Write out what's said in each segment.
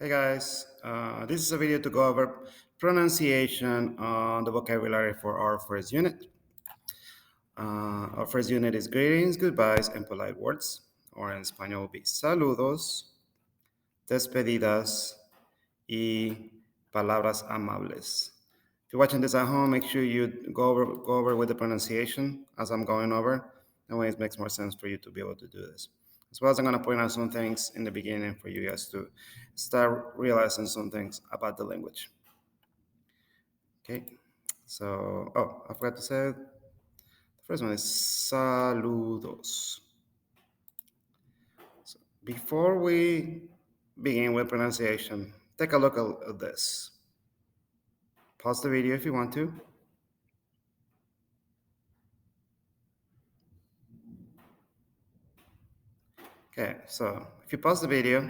Hey guys, this is a video to go over pronunciation on the vocabulary for our first unit. Our first unit is greetings, goodbyes, and polite words, or in español will be saludos, despedidas, y palabras amables. If you're watching this at home, make sure you go over with the pronunciation as I'm going over. That way it makes more sense for you to be able to do this. As well as I'm going to point out some things in the beginning for you guys to start realizing some things about the language. Okay, so, I forgot to say, the first one is saludos. So before we begin with pronunciation, take a look at this. Pause the video if you want to. Okay, so if you pause the video,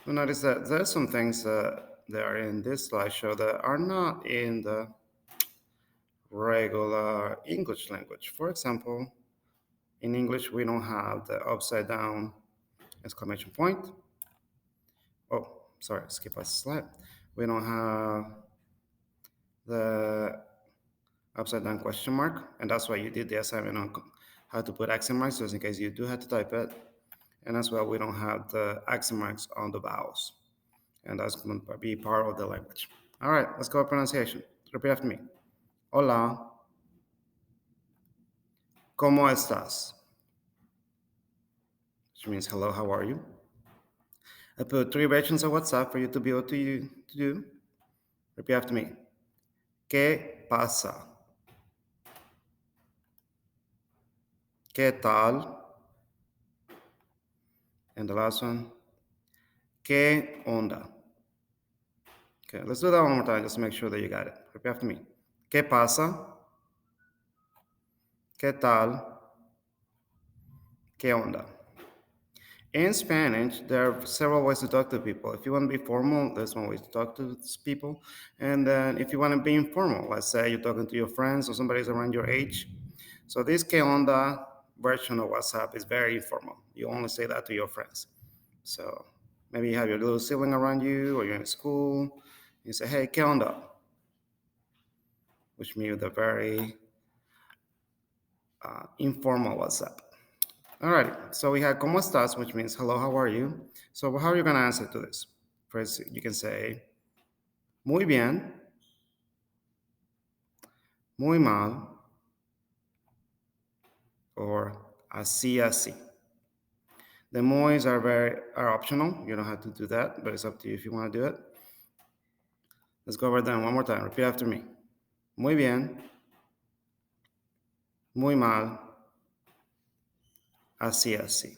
you'll notice that there are some things that are in this slideshow that are not in the regular English language. For example, in English, we don't have the upside down exclamation point. Oh, sorry, skip a slide. We don't have the upside down question mark, and that's why you did the assignment on how to put accent marks, just in case you do have to type it. And as well, we don't have the accent marks on the vowels, and that's going to be part of the language. All right, let's go with pronunciation. Repeat after me. Hola, ¿cómo estás? Which means hello, how are you? I put 3 versions of WhatsApp for you to be able to do. Repeat after me. ¿Qué pasa? ¿Qué tal? And the last one. ¿Qué onda? Okay, let's do that one more time just to make sure that you got it. Repeat after me. ¿Qué pasa? ¿Qué tal? ¿Qué onda? In Spanish, there are several ways to talk to people. If you want to be formal, there's one way to talk to people. And then if you want to be informal, let's say you're talking to your friends or somebody's around your age. So this ¿Qué onda? Version of WhatsApp is very informal. You only say that to your friends. So maybe you have your little sibling around you or you're in school. You say, hey, ¿qué onda? Which means the very informal WhatsApp. All right, so we have ¿Cómo estás?, which means hello, how are you? So how are you going to answer to this? First, you can say muy bien, muy mal, or así, así. The muys are optional. You don't have to do that, but it's up to you if you want to do it. Let's go over them one more time. Repeat after me. Muy bien, muy mal, así, así.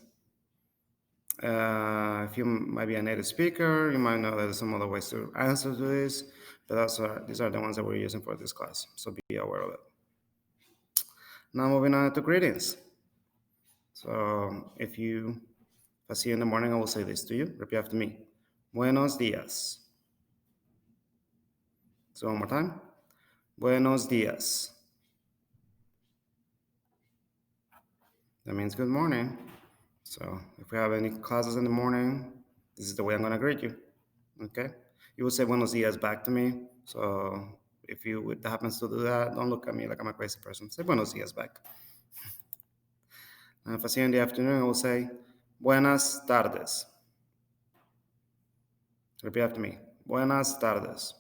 If you might be a native speaker, you might know that there's some other ways to answer to this, but these are the ones that we're using for this class, so be aware of it. Now moving on to greetings. So if I see you in the morning, I will say this to you. Repeat after me. Buenos días. So one more time. Buenos días. That means good morning. So if we have any classes in the morning, this is the way I'm going to greet you. Okay? You will say buenos días back to me. So if you happens to do that, don't look at me like I'm a crazy person. Say buenos días back. And if I see you in the afternoon, I will say buenas tardes. Repeat after me. Buenas tardes.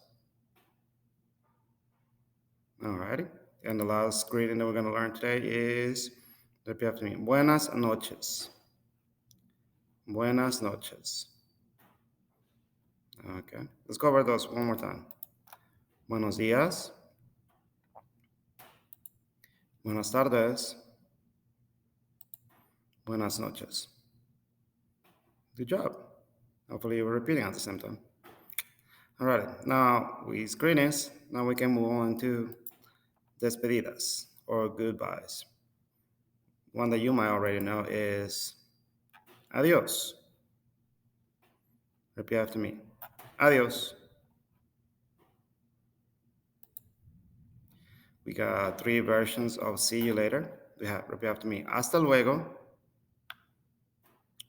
Alrighty. And the last greeting that we're going to learn today is, repeat after me. Buenas noches. Buenas noches. Okay. Let's go over those one more time. Buenos días. Buenas tardes. Buenas noches. Good job. Hopefully you were repeating at the same time. All right, now with greetings, now we can move on to despedidas or goodbyes. One that you might already know is adios. Repeat after me. Adios. We got 3 versions of see you later. We have, repeat after me, hasta luego,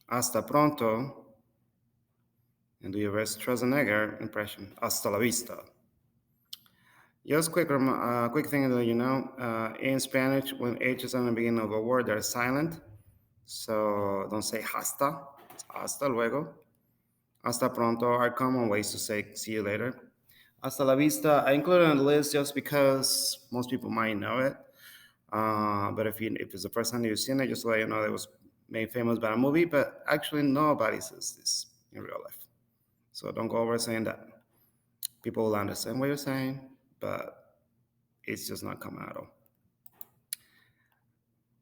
hasta pronto, And do your best Schwarzenegger impression. Hasta la vista. Just quick thing to let you know. In Spanish, when H is on the beginning of a word, they're silent. So don't say hasta. It's hasta luego. Hasta pronto are common ways to say see you later. Hasta la vista, I included it on the list just because most people might know it. But if it's the first time you've seen it, just to let you know it was made famous by a movie, but actually nobody says this in real life. So don't go over saying that. People will understand what you're saying, but it's just not coming at all.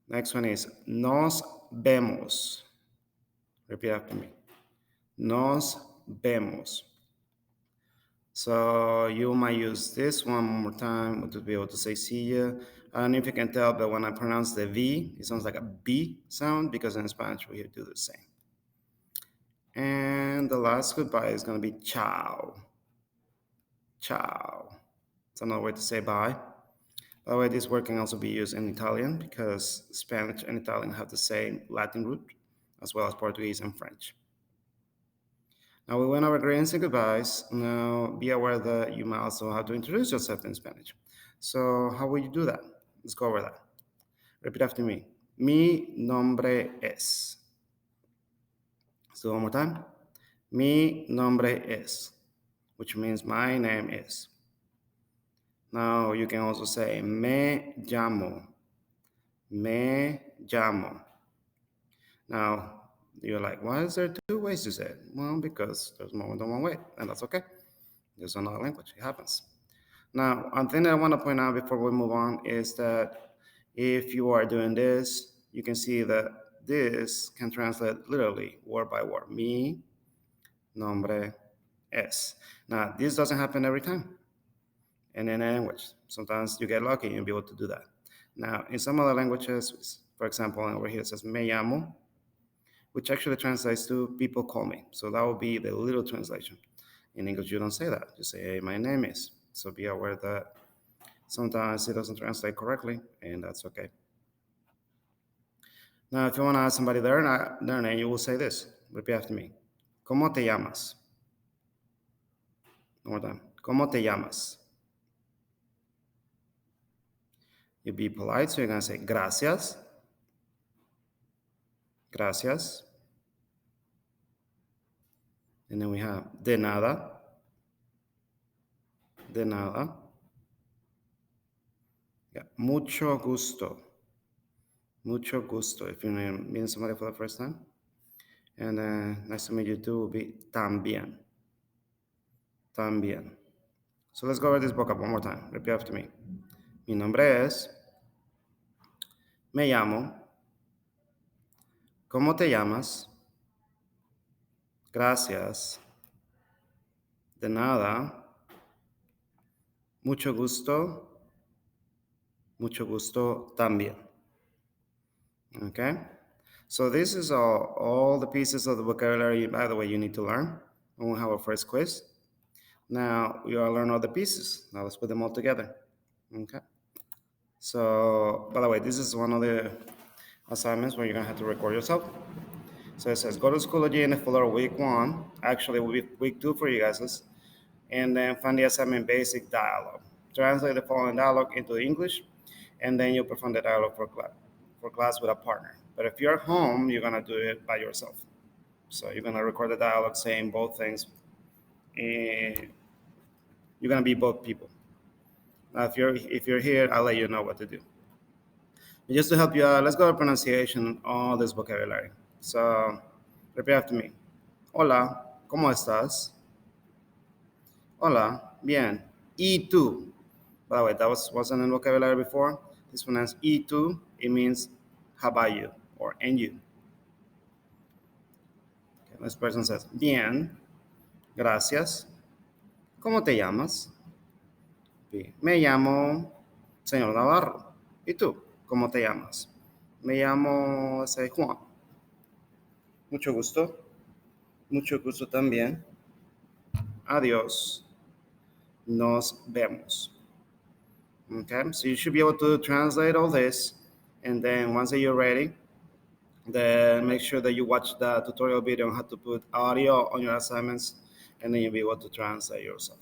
Next one is nos vemos. Repeat after me. Nos vemos. So you might use this one more time to be able to say see you. I don't know if you can tell, but when I pronounce the V, it sounds like a B sound because in Spanish we do the same. And the last goodbye is going to be ciao. Ciao. It's another way to say bye. By the way, this word can also be used in Italian because Spanish and Italian have the same Latin root, as well as Portuguese and French. Now we went over greetings and goodbyes. Now be aware that you might also have to introduce yourself in Spanish. So how will you do that? Let's go over that. Repeat after me. Mi nombre es. Let's do it one more time. Mi nombre es, which means my name is. Now you can also say me llamo. Me llamo. Now you're like, why is there two ways to say it? Well, because there's more than one way, and that's okay. There's another language. It happens. Now, one thing that I want to point out before we move on is that if you are doing this, you can see that this can translate literally word by word. Mi nombre es. Now, this doesn't happen every time in any language. Sometimes you get lucky and you'll be able to do that. Now, in some other languages, for example, over here it says me llamo, which actually translates to people call me. So that would be the little translation. In English, you don't say that. You say, hey, my name is. So be aware that sometimes it doesn't translate correctly, and that's okay. Now, if you want to ask somebody their name, you will say this. Repeat after me. ¿Cómo te llamas? One more time. ¿Cómo te llamas? You be polite, so you're going to say gracias. Gracias. And then we have de nada. De nada. Yeah. Mucho gusto. Mucho gusto if you're meeting somebody for the first time. And nice to meet you too will be también. También. So let's go over this vocab one more time. Repeat after me. Mi nombre es. Me llamo. ¿Cómo te llamas? Gracias. De nada. Mucho gusto. Mucho gusto también. Okay? So this is all the pieces of the vocabulary, by the way, you need to learn when we have our first quiz. Now, we all learn all the pieces. Now let's put them all together. Okay? So, by the way, this is one of the assignments where you're going to have to record yourself. So it says, go to Schoology in the folder week 1. Actually, it will be week 2 for you guys. And then find the assignment basic dialogue. Translate the following dialogue into English, and then you perform the dialogue for class with a partner. But if you're at home, you're going to do it by yourself. So you're going to record the dialogue saying both things. And you're going to be both people. Now, if you're here, I'll let you know what to do. And just to help you out, let's go to pronunciation, all this vocabulary. So repeat after me. Hola, ¿cómo estás? Hola, bien. ¿Y tú? By the way, that wasn't in vocabulary before. This one has ¿y tú? It means how about you or and you. Okay, this person says, bien, gracias. ¿Cómo te llamas? Bien. Me llamo señor Navarro. ¿Y tú? ¿Cómo te llamas? Me llamo Juan. Mucho gusto. Mucho gusto también. Adiós. Nos vemos. Okay, so you should be able to translate all this, and then once that you're ready, then make sure that you watch the tutorial video on how to put audio on your assignments and then you'll be able to translate yourself.